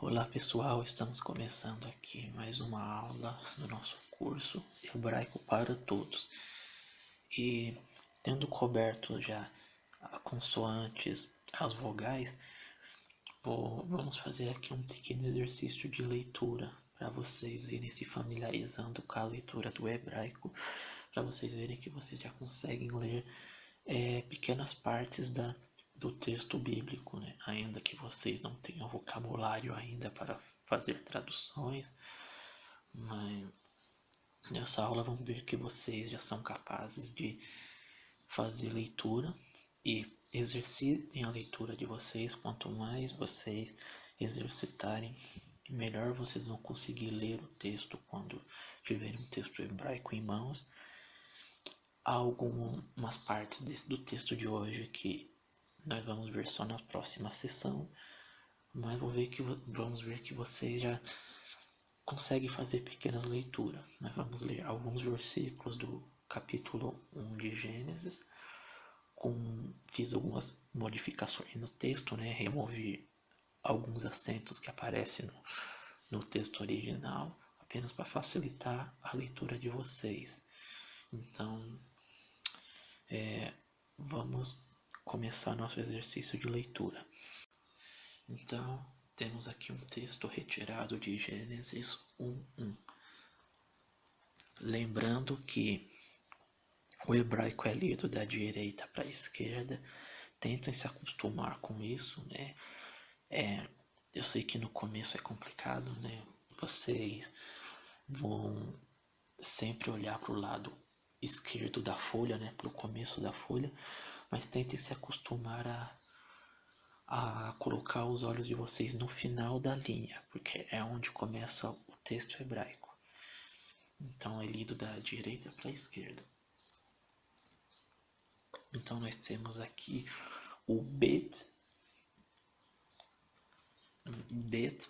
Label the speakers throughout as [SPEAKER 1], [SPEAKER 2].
[SPEAKER 1] Olá pessoal, estamos começando aqui mais uma aula do nosso curso Hebraico para Todos. E tendo coberto já as consoantes, as vogais, vamos fazer aqui um pequeno exercício de leitura para vocês irem se familiarizando com a leitura do hebraico, para vocês verem que vocês já conseguem ler pequenas partes do texto bíblico, né? Ainda que vocês não tenham vocabulário ainda para fazer traduções, mas nessa aula vamos ver que vocês já são capazes de fazer leitura e exercitem a leitura de vocês. Quanto mais vocês exercitarem, melhor vocês vão conseguir ler o texto quando tiverem um texto hebraico em mãos. Há algumas partes do texto de hoje que nós vamos ver só na próxima sessão, mas vamos ver que você já consegue fazer pequenas leituras. Nós vamos ler alguns versículos do capítulo 1 de Gênesis. Fiz algumas modificações no texto, né? Removi alguns acentos que aparecem no texto original, apenas para facilitar a leitura de vocês. Então, vamos começar nosso exercício de leitura. Então, temos aqui um texto retirado de Gênesis 1:1. Lembrando que o hebraico é lido da direita para a esquerda. Tentem se acostumar com isso, né? Eu sei que no começo é complicado, né? Vocês vão sempre olhar para o lado esquerdo da folha, né? Para o começo da folha, mas tentem se acostumar a colocar os olhos de vocês no final da linha, porque é onde começa o texto hebraico. Então é lido da direita para a esquerda. Então nós temos aqui o bet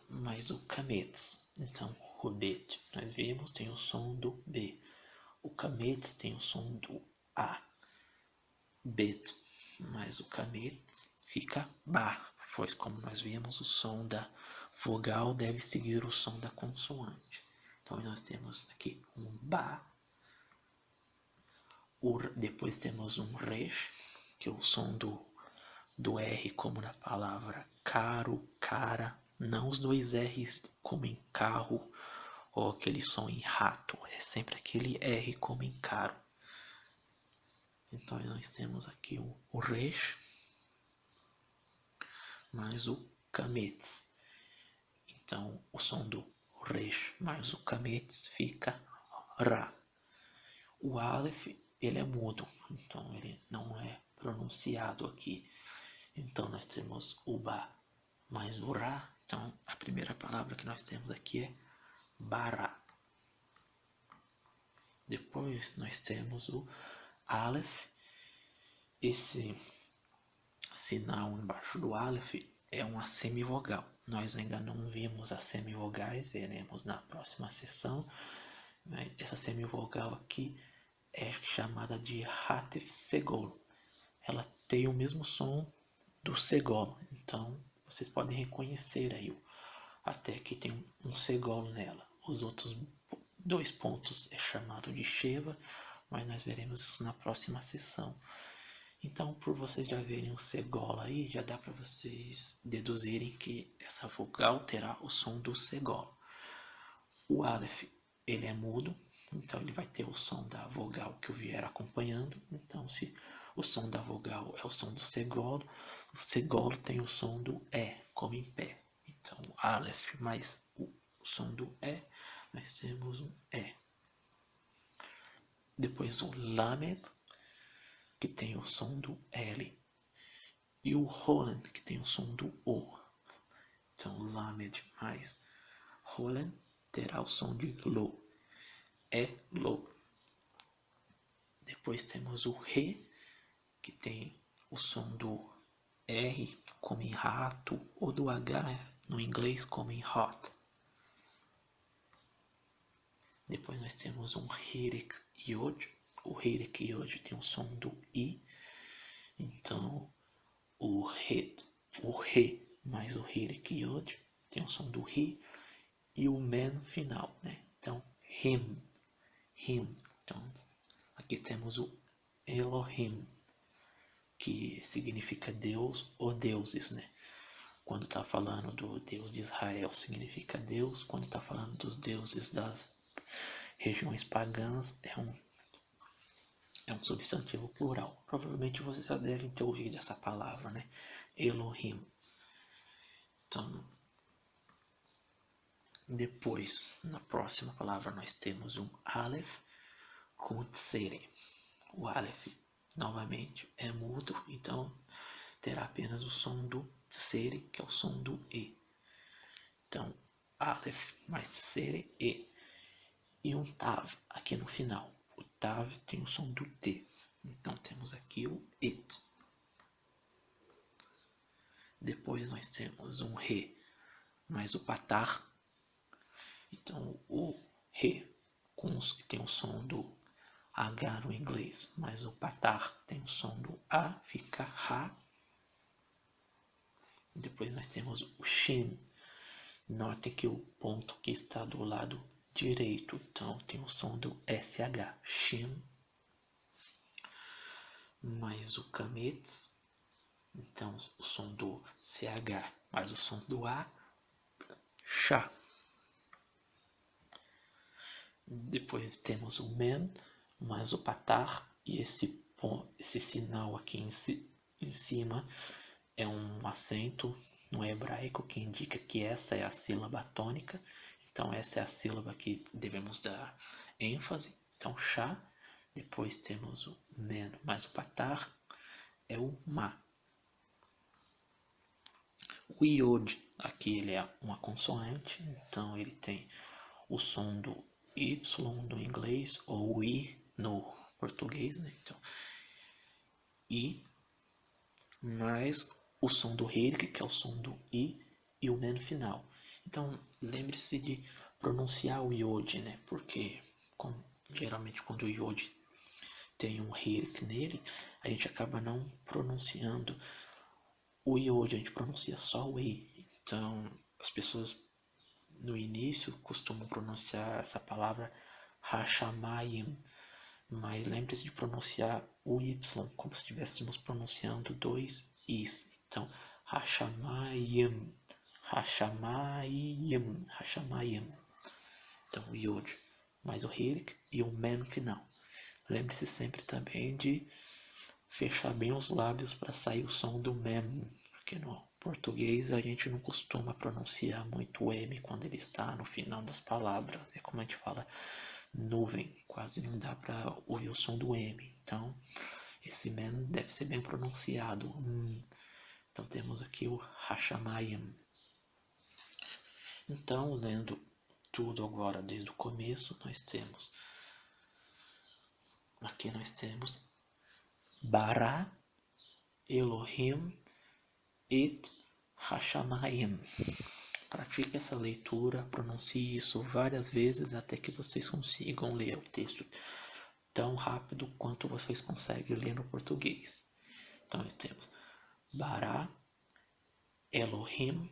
[SPEAKER 1] mais o kametz. Então o bet, nós vimos, tem o som do B. O kametz tem o som do A. Bet mais o kametz fica ba, pois como nós vimos, o som da vogal deve seguir o som da consoante. Então nós temos aqui um ba, depois temos um resh, que é o som do R, como na palavra caro, cara, não os dois R's como em carro ou aquele som em rato, é sempre aquele R como em caro. Então nós temos aqui o resh mais o kametz. Então o som do resh mais o kametz fica ra. O aleph, ele é mudo, então ele não é pronunciado aqui. Então nós temos o ba mais o ra. Então a primeira palavra que nós temos aqui é bara. Depois nós temos o aleph. Esse sinal embaixo do aleph é uma semivogal. Nós ainda não vimos as semivogais, veremos na próxima sessão. Essa semivogal aqui é chamada de hatef segol. Ela tem o mesmo som do segol, então vocês podem reconhecer aí até que tem um segol nela. Os outros dois pontos é chamado de sheva, mas nós veremos isso na próxima sessão. Então, por vocês já verem o segol aí, já dá para vocês deduzirem que essa vogal terá o som do segol. O aleph, ele é mudo, então ele vai ter o som da vogal que eu vier acompanhando. Então, se o som da vogal é o som do segol, o segol tem o som do E, como em pé. Então, aleph mais o som do E, nós temos um E. Depois o lamed, que tem o som do L. E o Roland, que tem o som do O. Então, lamed mais Roland terá o som de Lo. É Lo. Depois temos o Re, que tem o som do R, como em rato, ou do H no inglês, como em hot. Depois nós temos um Hirek Yod. O Hirek Yod tem o som do I. Então, o Re mais o Hirek Yod tem o som do ri, e o men final, né? Então, him. Então, aqui temos o Elohim, que significa Deus ou deuses, né? Quando está falando do Deus de Israel, significa Deus. Quando está falando dos deuses das regiões pagãs, é um substantivo plural. Provavelmente vocês já devem ter ouvido essa palavra, né? Elohim. Então, depois, na próxima palavra, nós temos um Aleph com Tsere. O Aleph, novamente, é mudo, então terá apenas o som do Tsere, que é o som do E. Então, Aleph mais Tsere, E. E um Tav aqui no final. O Tav tem o som do T. Então, temos aqui o It. Depois nós temos um Re mais o Patar. Então, o Re com os que tem o som do H no inglês, mas o Patar tem o som do A, fica Ra. Depois nós temos o Shin. Notem que o ponto que está do lado direito, então tem o som do SH, Shin. Mais o Kametz, então o som do CH, mais o som do A, Chá. Depois temos o Men, mais o Patar, e esse sinal aqui em cima é um acento no hebraico que indica que essa é a sílaba tônica. Então essa é a sílaba que devemos dar ênfase. Então Chá. Depois temos o Men mais o Patar, é o Ma. O Iod, aqui ele é uma consoante, então ele tem o som do Y no inglês, ou I no português, né? Então, I, mais o som do Hirik, que é o som do I, e o Men final. Então, lembre-se de pronunciar o Iod, né? Porque, geralmente, quando o Iod tem um Hirik nele, a gente acaba não pronunciando o Iod, a gente pronuncia só o I. Então, as pessoas no início costumam pronunciar essa palavra Hashamayim, mas lembre-se de pronunciar o Y como se estivéssemos pronunciando dois Is. Então, Hashamayim, Hashamayim, Hashamayim. Então, o Yod mais o Hirik e o Men final. Lembre-se sempre também de fechar bem os lábios para sair o som do Men, porque no português a gente não costuma pronunciar muito o M quando ele está no final das palavras. É como a gente fala nuvem, quase não dá para ouvir o som do M. Então, esse Men deve ser bem pronunciado. Então, temos aqui o Hashamayim. Então, lendo tudo agora desde o começo, aqui nós temos Bara, Elohim, et Hashamayim. Pratique essa leitura, pronuncie isso várias vezes até que vocês consigam ler o texto tão rápido quanto vocês conseguem ler no português. Então nós temos Bara, Elohim,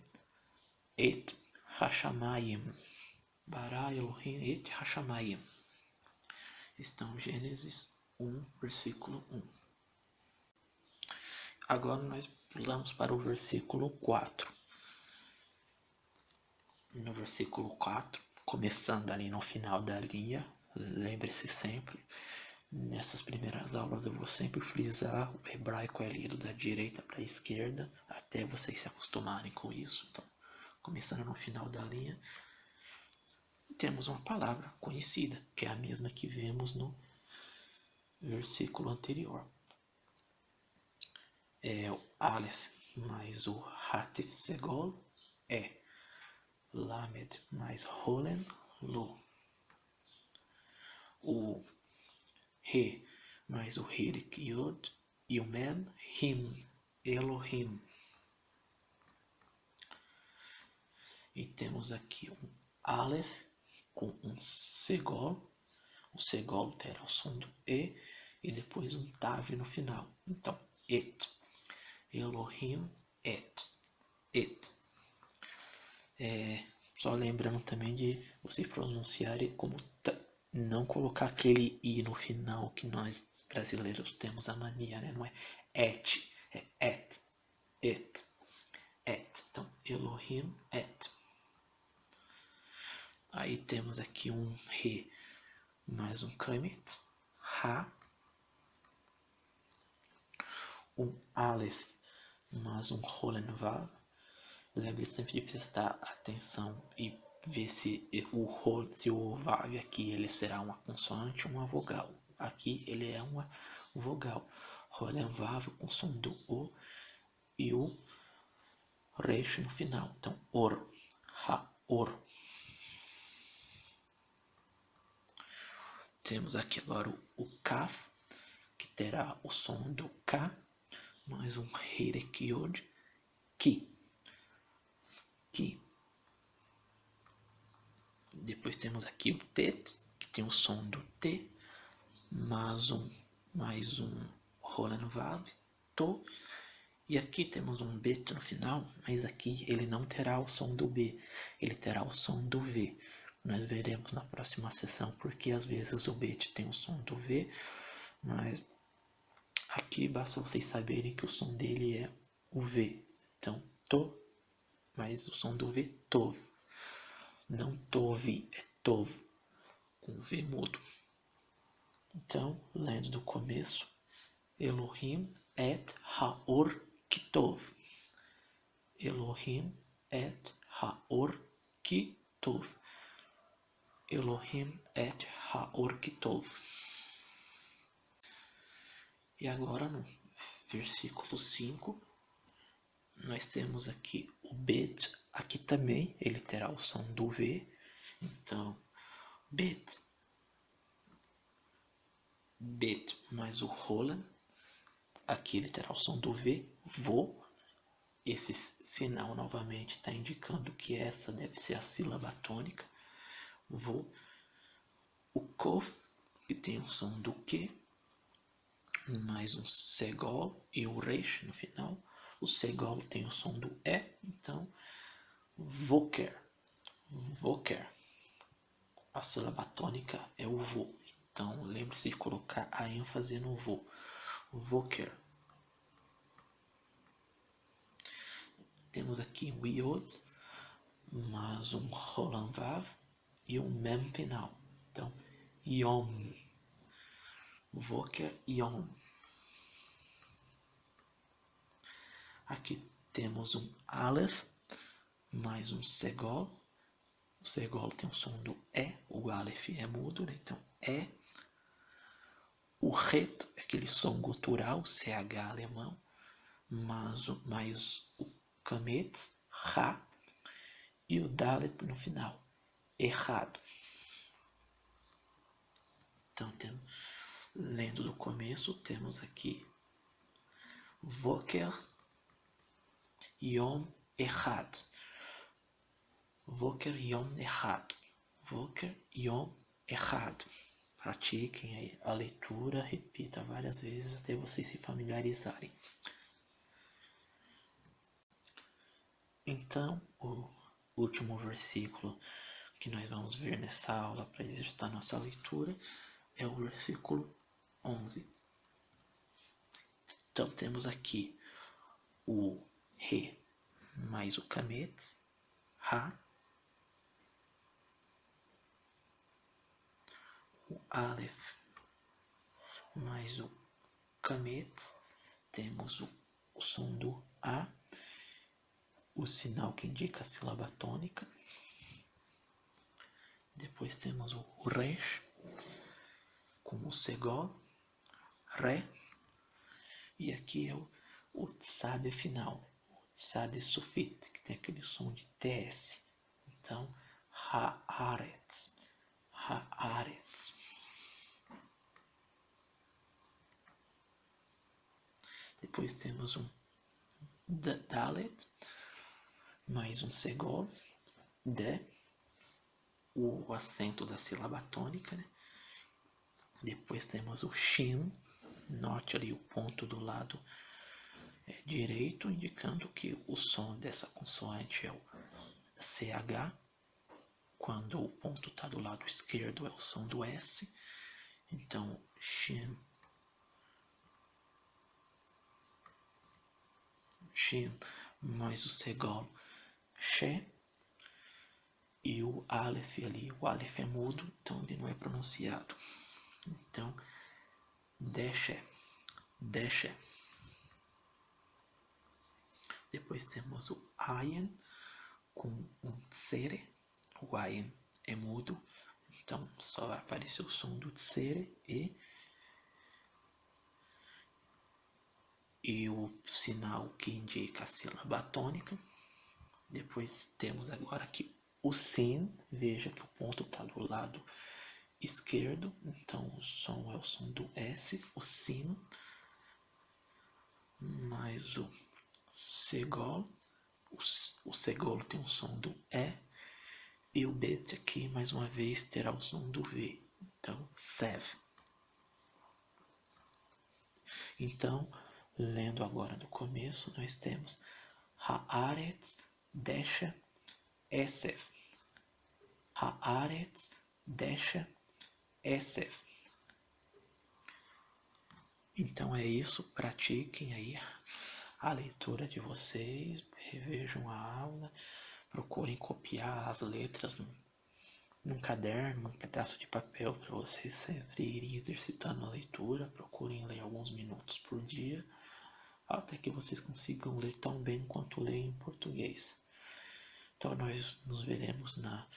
[SPEAKER 1] et Hashamayim. Bara, Elohim, et Hashamayim. Estão Gênesis 1, versículo 1. Agora nós pulamos para o versículo 4. No versículo 4, começando ali no final da linha, lembre-se sempre, nessas primeiras aulas eu vou sempre frisar, o hebraico é lido da direita para a esquerda, até vocês se acostumarem com isso. Então, começando no final da linha, temos uma palavra conhecida, que é a mesma que vemos no versículo anterior. É o Aleph mais o Hatif Segol, é Lamed mais Holen, Lo. O Re mais o Hirik, Yod. E o Men, Him, Elohim. E temos aqui um Aleph com um Segol. O Segol terá o som do E. E depois um Tav no final. Então, Et. Elohim, Et. Só lembrando também de você pronunciar como t, não colocar aquele i no final que nós brasileiros temos a mania, né? Não é et, é et, et, et. Então, Elohim, et. Aí temos aqui um re mais um kametz, ha, um aleph mais um rolen vav. Lembre sempre de prestar atenção e ver se o vav aqui ele será uma consoante ou uma vogal. Aqui ele é uma vogal. Rolen vav com som do o e o resh no final. Então, or, ha, or. Temos aqui agora o kaf, que terá o som do K, mais um Hirek Yod, Ki. Ki. Depois temos aqui o Tet, que tem o som do T, mais um Roland Vav, To. E aqui temos um Bet no final, mas aqui ele não terá o som do B, ele terá o som do V. Nós veremos na próxima sessão, porque às vezes o Bet tem o som do V, mas aqui basta vocês saberem que o som dele é o V. Então, To, mas o som do V, Tov. Não Tov, é Tov, com V mudo. Então, lendo do começo, Elohim et Haor Kitov. Elohim et Haor Kitov. Elohim et Haor Kitov. E agora no versículo 5, nós temos aqui o Bet, aqui também ele terá o som do V, então Bet mais o Roland, aqui ele terá o som do V, Vo, esse sinal novamente está indicando que essa deve ser a sílaba tônica, Vo, o Kof, que tem o som do Q, mais um Segol e o Resh no final. O Segol tem o som do E, então Voker. Voker. A sílaba tônica é o Vo. Então lembre-se de colocar a ênfase no Vo. Voker. Temos aqui o Iod, mais um Roland Vav e um Mem final. Então, Yom. Voker Yom. Aqui temos um Aleph, mais um Segol. O Segol tem o som do E, o Aleph é mudo, né? Então E. O Het, aquele som gutural, CH alemão, mais o Kametz, Ra, e o Dalet no final, errado. Então, lendo do começo, temos aqui Voker Yom errado. Voker Yom errado. Voker Yom errado. Pratiquem a leitura, repita várias vezes até vocês se familiarizarem. Então, o último versículo que nós vamos ver nessa aula para exercitar nossa leitura é o versículo 11. Então, temos aqui o Re mais o Kametz, Ra, o Aleph mais o Kametz, temos o som do A, o sinal que indica a sílaba tônica. Depois temos o Resh com o Segol, Ré, e aqui é o Tzade final, o Tzade Sufit, que tem aquele som de TS. Então, Haaretz, Haaretz. Depois temos um Dalet, mais um Segol, De, o acento da sílaba tônica, né? Depois temos o Shin, note ali o ponto do lado direito, indicando que o som dessa consoante é o CH. Quando o ponto está do lado esquerdo é o som do S. Então, shin, mais o segol, she. E o Aleph ali, o Aleph é mudo, então ele não é pronunciado. Então, deshe. Depois temos o Ayin com um tsere. O Ayin é mudo, então só vai aparecer o som do tsere e o sinal que indica a sílaba tônica. Depois temos agora aqui o sin. Veja que o ponto está do lado esquerdo, então o som é o som do S, o sin, mais o segol. O segol tem o som do E o bet aqui mais uma vez terá o som do V, então sev. Então, lendo agora do começo, nós temos Haaretz desha esev. Haaretz desha esev. Então é isso, pratiquem aí a leitura de vocês, revejam a aula, procurem copiar as letras num caderno, num pedaço de papel para vocês sempre irem exercitando a leitura. Procurem ler alguns minutos por dia, até que vocês consigam ler tão bem quanto leem em português. Então nós nos veremos na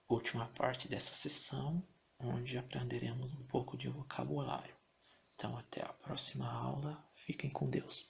[SPEAKER 1] última parte dessa sessão, onde aprenderemos um pouco de vocabulário. Então até a próxima aula, fiquem com Deus.